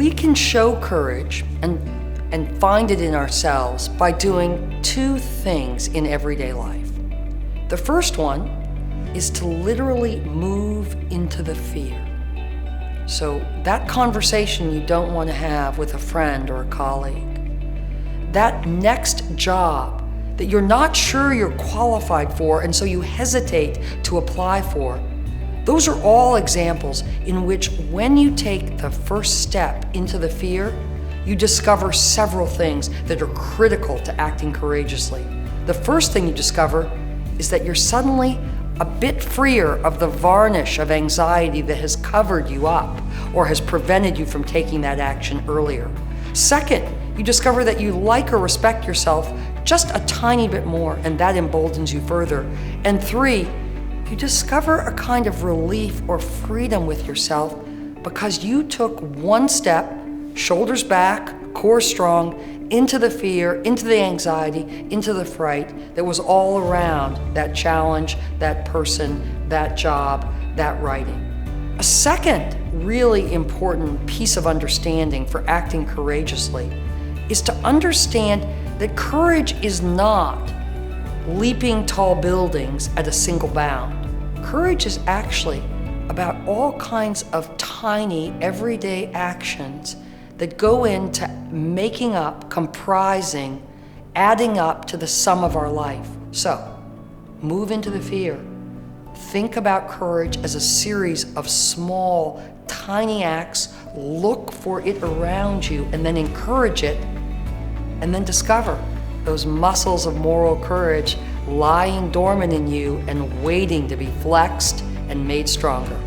We can show courage and find it in ourselves by doing two things in everyday life. The first one is to literally move into the fear. So that conversation you don't want to have with a friend or a colleague, that next job that you're not sure you're qualified for and so you hesitate to apply for, those are all examples in which when you take the first step into the fear, you discover several things that are critical to acting courageously. The first thing you discover is that you're suddenly a bit freer of the varnish of anxiety that has covered you up or has prevented you from taking that action earlier. Second, you discover that you like or respect yourself just a tiny bit more, and that emboldens you further. And three, you discover a kind of relief or freedom with yourself because you took one step, shoulders back, core strong, into the fear, into the anxiety, into the fright that was all around that challenge, that person, that job, that writing. A second really important piece of understanding for acting courageously is to understand that courage is not leaping tall buildings at a single bound. Courage is actually about all kinds of tiny, everyday actions that go into making up, comprising, adding up to the sum of our life. So, move into the fear. Think about courage as a series of small, tiny acts. Look for it around you and then encourage it, and then discover those muscles of moral courage lying dormant in you and waiting to be flexed and made stronger.